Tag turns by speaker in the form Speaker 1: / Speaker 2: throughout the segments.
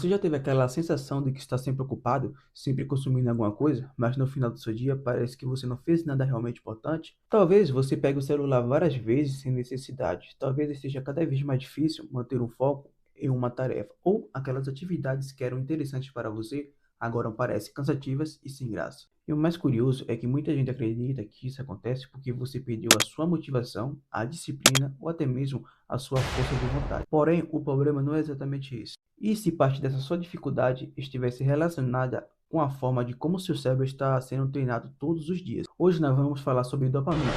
Speaker 1: Você já teve aquela sensação de que está sempre ocupado, sempre consumindo alguma coisa, mas no final do seu dia parece que você não fez nada realmente importante? Talvez você pegue o celular várias vezes sem necessidade. Talvez esteja cada vez mais difícil manter um foco em uma tarefa, ou aquelas atividades que eram interessantes para você agora parecem cansativas e sem graça. E o mais curioso é que muita gente acredita que isso acontece porque você perdeu a sua motivação, a disciplina ou até mesmo a sua força de vontade. Porém, o problema não é exatamente esse. E se parte dessa sua dificuldade estivesse relacionada com a forma de como seu cérebro está sendo treinado todos os dias? Hoje nós vamos falar sobre dopamina,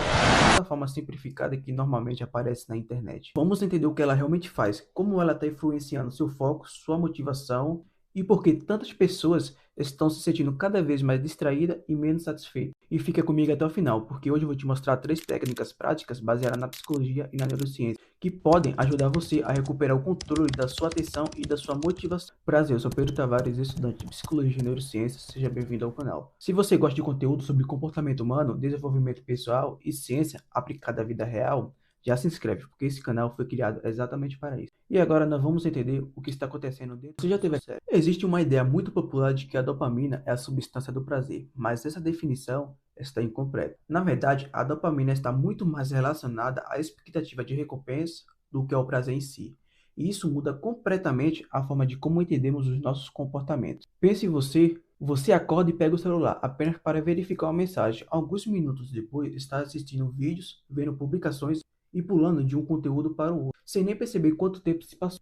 Speaker 1: da forma simplificada que normalmente aparece na internet. Vamos entender o que ela realmente faz, como ela está influenciando seu foco, sua motivação e por que tantas pessoas estão se sentindo cada vez mais distraídas e menos satisfeitas. E fica comigo até o final, porque hoje eu vou te mostrar 3 técnicas práticas baseadas na psicologia e na neurociência que podem ajudar você a recuperar o controle da sua atenção e da sua motivação. Prazer, eu sou Pedro Tavares, estudante de Psicologia e Neurociência. Seja bem-vindo ao canal. Se você gosta de conteúdo sobre comportamento humano, desenvolvimento pessoal e ciência aplicada à vida real, já se inscreve, porque esse canal foi criado exatamente para isso. E agora nós vamos entender o que está acontecendo dentro. Você já teve essa? Existe uma ideia muito popular de que a dopamina é a substância do prazer, mas essa definição está incompleta. Na verdade, a dopamina está muito mais relacionada à expectativa de recompensa do que ao prazer em si. E isso muda completamente a forma de como entendemos os nossos comportamentos. Pense você acorda e pega o celular apenas para verificar uma mensagem. Alguns minutos depois, está assistindo vídeos, vendo publicações e pulando de um conteúdo para o outro, sem nem perceber quanto tempo se passou.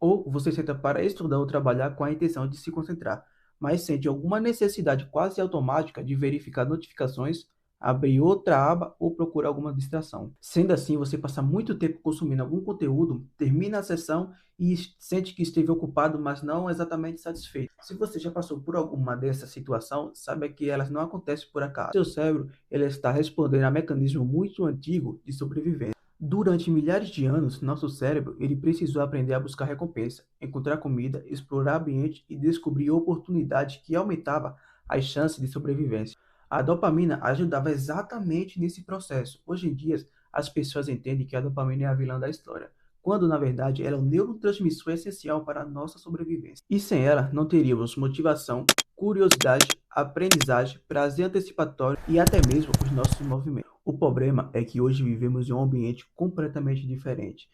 Speaker 1: Ou você senta para estudar ou trabalhar com a intenção de se concentrar, mas sente alguma necessidade quase automática de verificar notificações, abrir outra aba ou procurar alguma distração. Sendo assim, você passa muito tempo consumindo algum conteúdo, termina a sessão e sente que esteve ocupado, mas não exatamente satisfeito. Se você já passou por alguma dessas situações, saiba que elas não acontecem por acaso. Seu cérebro ele está respondendo a um mecanismo muito antigo de sobrevivência. Durante milhares de anos, nosso cérebro ele precisou aprender a buscar recompensa, encontrar comida, explorar ambiente e descobrir oportunidades que aumentavam as chances de sobrevivência. A dopamina ajudava exatamente nesse processo. Hoje em dia, as pessoas entendem que a dopamina é a vilã da história, quando na verdade ela é um neurotransmissor essencial para a nossa sobrevivência. E sem ela, não teríamos motivação, curiosidade, aprendizagem, prazer antecipatório e até mesmo os nossos movimentos. O problema é que hoje vivemos em um ambiente completamente diferente.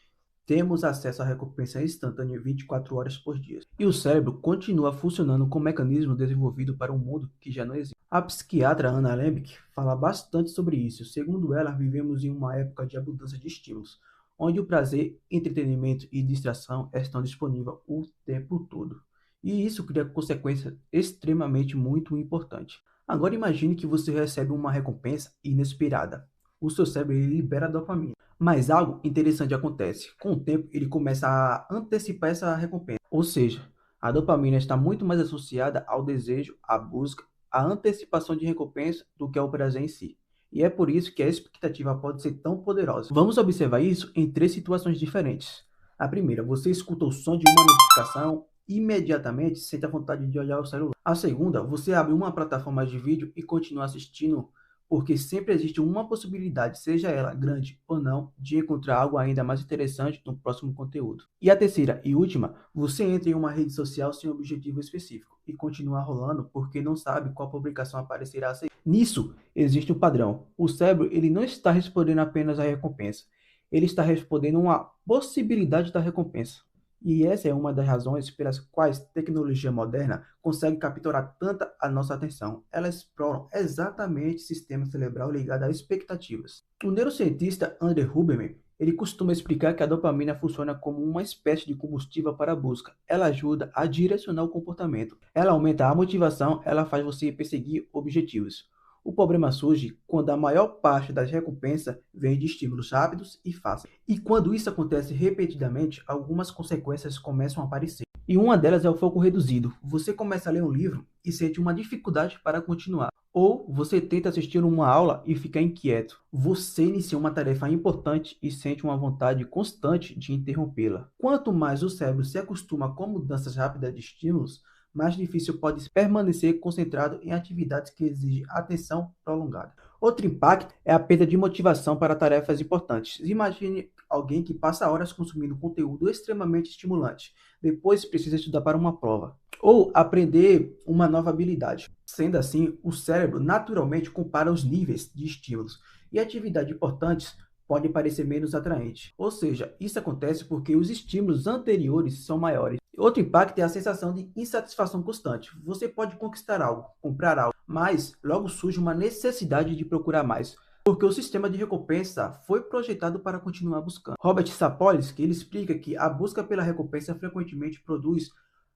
Speaker 1: Temos acesso à recompensa instantânea 24 horas por dia. E o cérebro continua funcionando com um mecanismo desenvolvido para um mundo que já não existe. A psiquiatra Anna Lembke fala bastante sobre isso. Segundo ela, vivemos em uma época de abundância de estímulos, onde o prazer, entretenimento e distração estão disponíveis o tempo todo. E isso cria consequências extremamente muito importantes. Agora imagine que você recebe uma recompensa inesperada. O seu cérebro ele libera dopamina. Mas algo interessante acontece. Com o tempo, ele começa a antecipar essa recompensa. Ou seja, a dopamina está muito mais associada ao desejo, à busca, à antecipação de recompensa do que ao prazer em si. E é por isso que a expectativa pode ser tão poderosa. Vamos observar isso em 3 situações diferentes. A primeira, você escuta o som de uma notificação imediatamente sente a vontade de olhar o celular. A segunda, você abre uma plataforma de vídeo e continua assistindo, porque sempre existe uma possibilidade, seja ela grande ou não, de encontrar algo ainda mais interessante no próximo conteúdo. E a terceira e última, você entra em uma rede social sem objetivo específico e continua rolando porque não sabe qual publicação aparecerá a seguir. Nisso existe um padrão. O cérebro ele não está respondendo apenas à recompensa, ele está respondendo a uma possibilidade da recompensa. E essa é uma das razões pelas quais a tecnologia moderna consegue capturar tanta a nossa atenção. Elas exploram exatamente o sistema cerebral ligado a expectativas. O neurocientista André Huberman, ele costuma explicar que a dopamina funciona como uma espécie de combustível para a busca. Ela ajuda a direcionar o comportamento. Ela aumenta a motivação, ela faz você perseguir objetivos. O problema surge quando a maior parte das recompensas vem de estímulos rápidos e fáceis. E quando isso acontece repetidamente, algumas consequências começam a aparecer. E uma delas é o foco reduzido. Você começa a ler um livro e sente uma dificuldade para continuar. Ou você tenta assistir uma aula e fica inquieto. Você inicia uma tarefa importante e sente uma vontade constante de interrompê-la. Quanto mais o cérebro se acostuma com mudanças rápidas de estímulos, mais difícil pode permanecer concentrado em atividades que exigem atenção prolongada. Outro impacto é a perda de motivação para tarefas importantes. Imagine alguém que passa horas consumindo conteúdo extremamente estimulante, depois precisa estudar para uma prova, ou aprender uma nova habilidade. Sendo assim, o cérebro naturalmente compara os níveis de estímulos e atividades importantes podem parecer menos atraentes. Ou seja, isso acontece porque os estímulos anteriores são maiores. Outro impacto é a sensação de insatisfação constante. Você pode conquistar algo, comprar algo, mas logo surge uma necessidade de procurar mais, porque o sistema de recompensa foi projetado para continuar buscando. Robert Sapolsky, ele explica que a busca pela recompensa frequentemente produz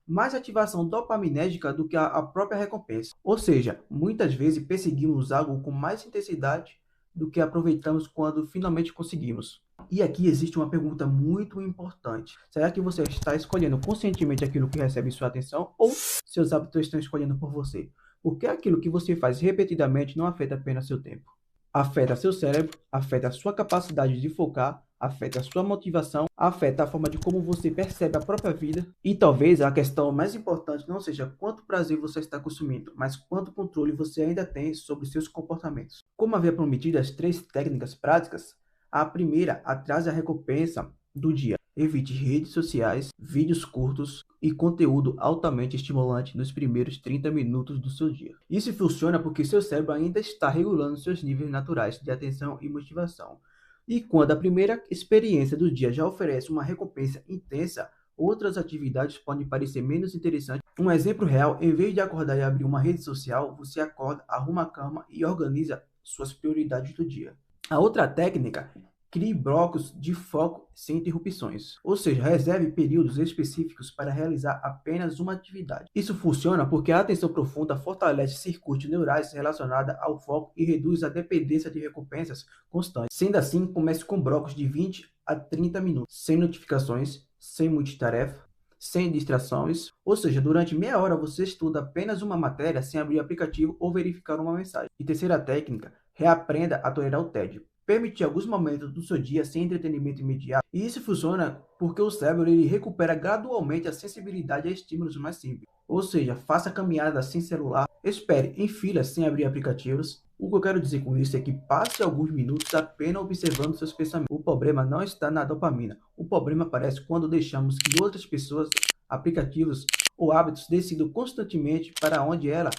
Speaker 1: mais ativação dopaminérgica do que a própria recompensa. Ou seja, muitas vezes perseguimos algo com mais intensidade do que aproveitamos quando finalmente conseguimos. E aqui existe uma pergunta muito importante. Será que você está escolhendo conscientemente aquilo que recebe sua atenção ou seus hábitos estão escolhendo por você? Porque aquilo que você faz repetidamente não afeta apenas seu tempo. Afeta seu cérebro, afeta a sua capacidade de focar, afeta a sua motivação, afeta a forma de como você percebe a própria vida. E talvez a questão mais importante não seja quanto prazer você está consumindo, mas quanto controle você ainda tem sobre seus comportamentos. Como havia prometido as 3 técnicas práticas, a primeira atrasa a recompensa do dia. Evite redes sociais, vídeos curtos e conteúdo altamente estimulante nos primeiros 30 minutos do seu dia. Isso funciona porque seu cérebro ainda está regulando seus níveis naturais de atenção e motivação. E quando a primeira experiência do dia já oferece uma recompensa intensa, outras atividades podem parecer menos interessantes. Um exemplo real, em vez de acordar e abrir uma rede social, você acorda, arruma a cama e organiza suas prioridades do dia. A outra técnica, crie blocos de foco sem interrupções, ou seja, reserve períodos específicos para realizar apenas uma atividade. Isso funciona porque a atenção profunda fortalece circuitos neurais relacionados ao foco e reduz a dependência de recompensas constantes. Sendo assim, comece com blocos de 20 a 30 minutos, sem notificações, sem multitarefa, sem distrações, ou seja, durante meia hora você estuda apenas uma matéria sem abrir o aplicativo ou verificar uma mensagem. E terceira técnica, reaprenda a tolerar o tédio. Permitir alguns momentos do seu dia sem entretenimento imediato. E isso funciona porque o cérebro ele recupera gradualmente a sensibilidade a estímulos mais simples. Ou seja, faça caminhadas sem celular, espere em filas sem abrir aplicativos. O que eu quero dizer com isso é que passe alguns minutos apenas observando seus pensamentos. O problema não está na dopamina. O problema aparece quando deixamos que outras pessoas, aplicativos ou hábitos decidam constantemente para onde ela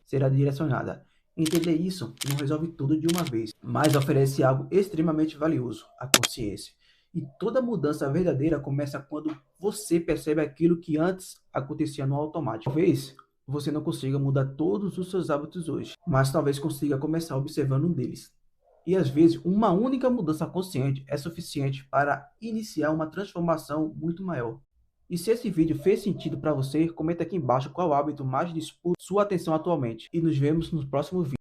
Speaker 1: será direcionada. Entender isso não resolve tudo de uma vez, mas oferece algo extremamente valioso, a consciência. E toda mudança verdadeira começa quando você percebe aquilo que antes acontecia no automático. Talvez você não consiga mudar todos os seus hábitos hoje, mas talvez consiga começar observando um deles. E às vezes, uma única mudança consciente é suficiente para iniciar uma transformação muito maior. E se esse vídeo fez sentido para você, comenta aqui embaixo qual hábito mais disputa sua atenção atualmente. E nos vemos no próximo vídeo.